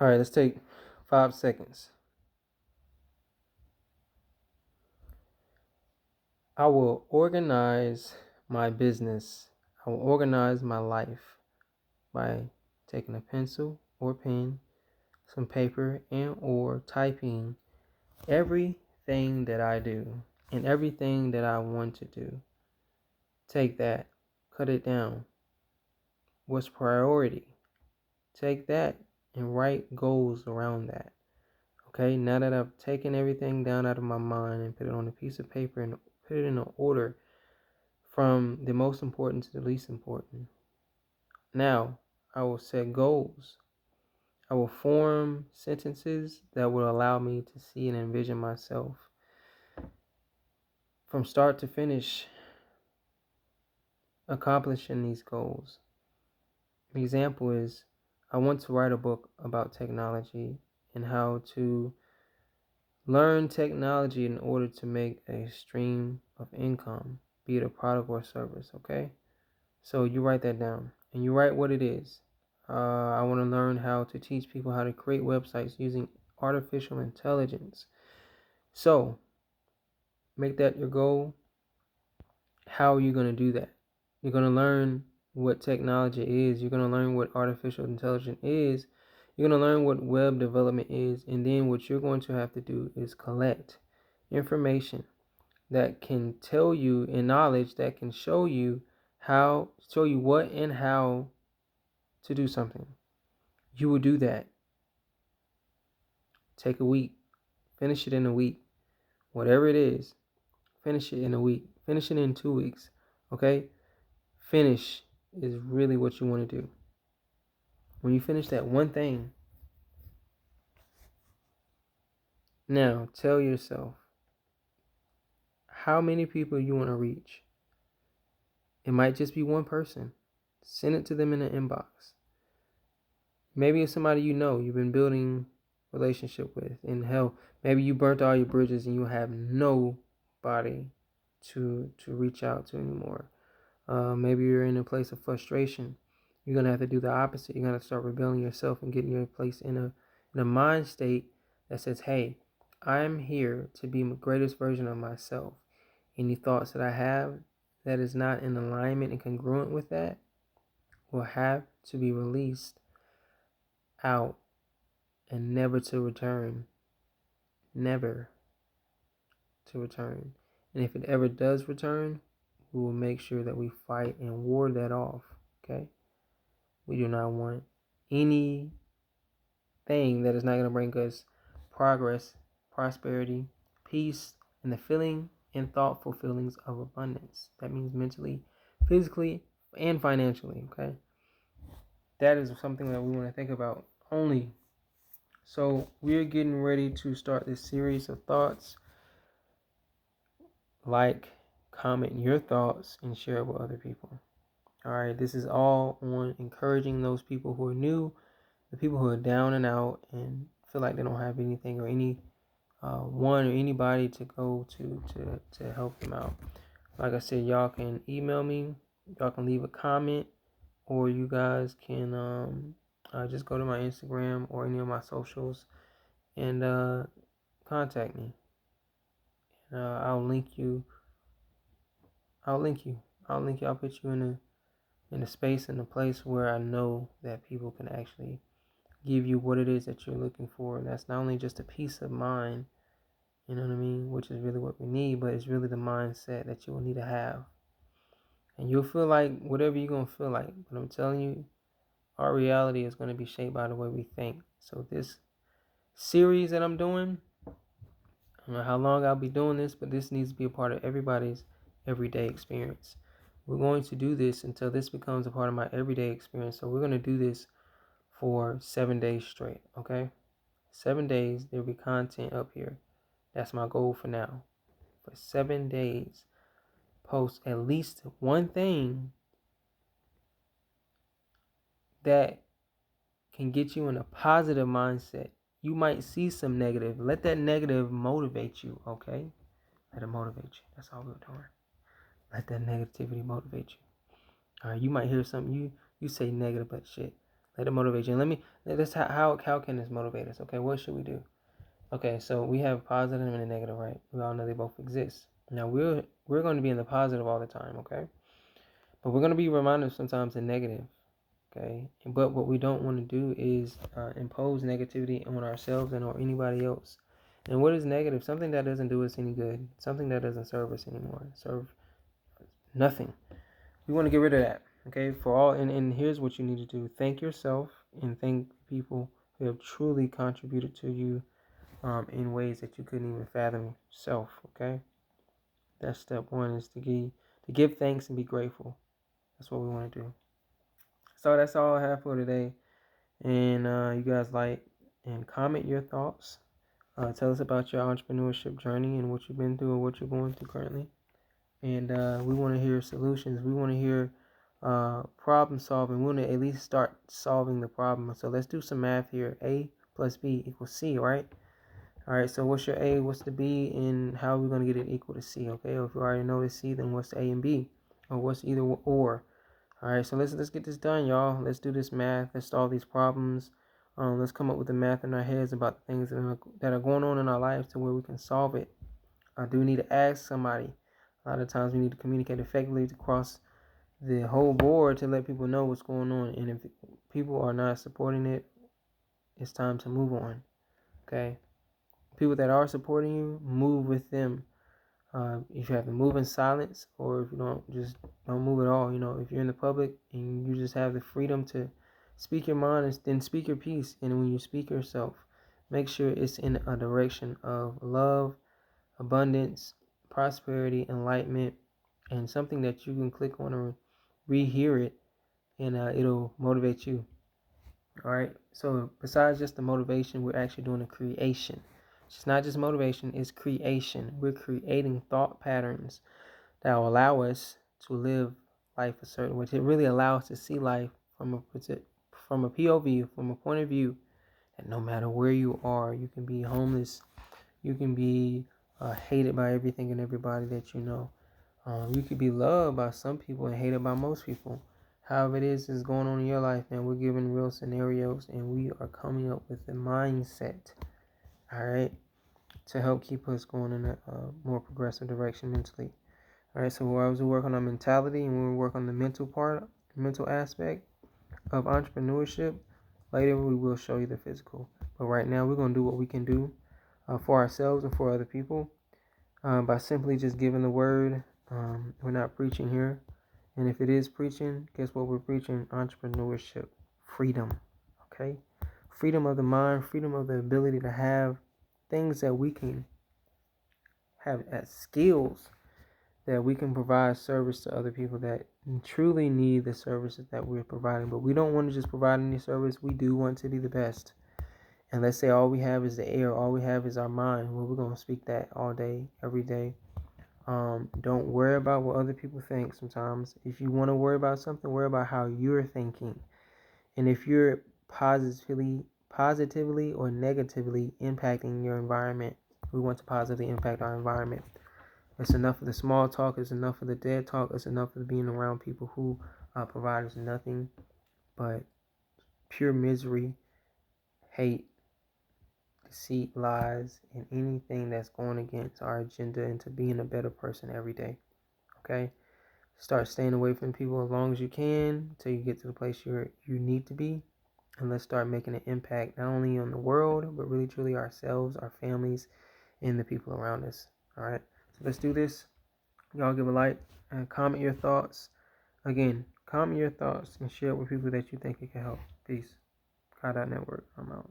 All right, let's take 5 seconds. I will organize my business. I will organize my life by taking a pencil or pen, some paper, and or typing everything that I do and everything that I want to do. Take that, cut it down. What's priority? Take that and write goals around that. Okay, now that I've taken everything down out of my mind and put it on a piece of paper and put it in an order from the most important to the least important. Now, I will set goals. I will form sentences that will allow me to see and envision myself from start to finish accomplishing these goals. An example is I want to write a book about technology and how to learn technology in order to make a stream of income, be it a product or service, okay? So you write that down and you write what it is. I want to learn how to teach people how to create websites using artificial intelligence. So make that your goal. How are you going to do that? You're going to learn what technology is. You're going to learn what artificial intelligence is. You're going to learn what web development is. And then what you're going to have to do is collect information that can tell you, and knowledge that can show you what and how to do something. You will do that. Take a week. Finish it in a week. Whatever it is, finish it in a week. Finish it in 2 weeks. Okay? Finish is really what you want to do. When you finish that one thing, now tell yourself how many people you want to reach. It might just be one person. Send it to them in an inbox. Maybe it's somebody you've been building relationship with. And hell, maybe you burnt all your bridges and you have nobody to reach out to anymore. Maybe you're in a place of frustration. You're gonna have to do the opposite. You're gonna start rebelling yourself and getting your place in a mind state that says, "Hey, I'm here to be the greatest version of myself. Any thoughts that I have that is not in alignment and congruent with that will have to be released out and never to return. Never to return. And if it ever does return, we will make sure that we fight and ward that off. Okay? We do not want anything that is not going to bring us progress, prosperity, peace, and the feeling and thoughtful feelings of abundance. That means mentally, physically, and financially. Okay? That is something that we want to think about only. So we're getting ready to start this series of thoughts. Like, comment your thoughts, and share it with other people. All right, this is all on encouraging those people who are new, the people who are down and out and feel like they don't have anything or any one or anybody to go to help them out. Like I said, y'all can email me, y'all can leave a comment, or you guys can just go to my Instagram or any of my socials and contact me. I'll link you. I'll link you. I'll put you in a space, in a place where I know that people can actually give you what it is that you're looking for. And that's not only just a peace of mind, you know what I mean, which is really what we need, but it's really the mindset that you will need to have. And you'll feel like whatever you're going to feel like. But I'm telling you, our reality is going to be shaped by the way we think. So this series that I'm doing, I don't know how long I'll be doing this, but this needs to be a part of everybody's everyday experience. We're going to do this until this becomes a part of my everyday experience. So we're going to do this for 7 days straight, okay? 7 days, there'll be content up here. That's my goal for now. For 7 days, post at least one thing that can get you in a positive mindset. You might see some negative. Let that negative motivate you, okay? Let it motivate you. That's all we're doing. Let that negativity motivate you. All right, you might hear something. You say negative, but shit. Let it motivate you. And how can this motivate us? Okay, what should we do? Okay, so we have positive and a negative, right? We all know they both exist. Now we're going to be in the positive all the time, okay? But we're going to be reminded sometimes in negative, okay? But what we don't want to do is impose negativity on ourselves and or anybody else. And what is negative? Something that doesn't do us any good. Something that doesn't serve us anymore. Serve nothing. We want to get rid of that, okay? And here's what you need to do. Thank yourself and thank people who have truly contributed to you in ways that you couldn't even fathom yourself, okay? That's step one, is to give thanks and be grateful. That's what we want to do. So that's all I have for today. And you guys like and comment your thoughts. Tell us about your entrepreneurship journey and what you've been through or what you're going through currently. And we want to hear solutions. We want to hear problem solving. We want to at least start solving the problem. So let's do some math here. A plus B equals C, right? All right, so what's your A, what's the B, and how are we going to get it equal to C, okay? Or if you already know the C, then what's the A and B? Or what's either or? All right, so let's get this done, y'all. Let's do this math. Let's solve these problems. Let's come up with the math in our heads about the things that are going on in our lives to where we can solve it. Do we need to ask somebody? A lot of times we need to communicate effectively across the whole board to let people know what's going on. And if people are not supporting it, it's time to move on, okay? People that are supporting you, move with them. If you have to move in silence, or if you don't move at all. If you're in the public and you just have the freedom to speak your mind, then speak your piece. And when you speak yourself, make sure it's in a direction of love, abundance, prosperity, enlightenment, and something that you can click on or rehear it, and it'll motivate you. All right. So besides just the motivation, we're actually doing a creation. It's not just motivation, it's creation. We're creating thought patterns that will allow us to live life a certain way. It really allows us to see life from a POV, from a point of view that no matter where you are, you can be homeless, you can be hated by everything and everybody that you know. You could be loved by some people and hated by most people. However it is going on in your life, man, we're giving real scenarios and we are coming up with a mindset, all right, to help keep us going in a more progressive direction mentally. All right, so as we work on our mentality and we work on the mental aspect of entrepreneurship, later we will show you the physical. But right now we're going to do what we can do for ourselves and for other people by simply just giving the word. We're not preaching here. And if it is preaching, guess what we're preaching? Entrepreneurship, freedom, okay? Freedom of the mind, freedom of the ability to have things that we can have as skills that we can provide service to other people that truly need the services that we're providing. But we don't want to just provide any service. We do want to be the best. And let's say all we have is the air, all we have is our mind. Well, we're going to speak that all day, every day. Don't worry about what other people think sometimes. If you want to worry about something, worry about how you're thinking. And if you're positively or negatively impacting your environment, we want to positively impact our environment. It's enough of the small talk. It's enough of the dead talk. It's enough of being around people who provide us nothing but pure misery, hate, deceit, lies, and anything that's going against our agenda into being a better person every day. Okay? Start staying away from people as long as you can until you get to the place you need to be. And let's start making an impact not only on the world, but really truly ourselves, our families, and the people around us. All right? So let's do this. Y'all give a like and comment your thoughts. Again, comment your thoughts and share it with people that you think it can help. Peace. Ki.Network. I'm out.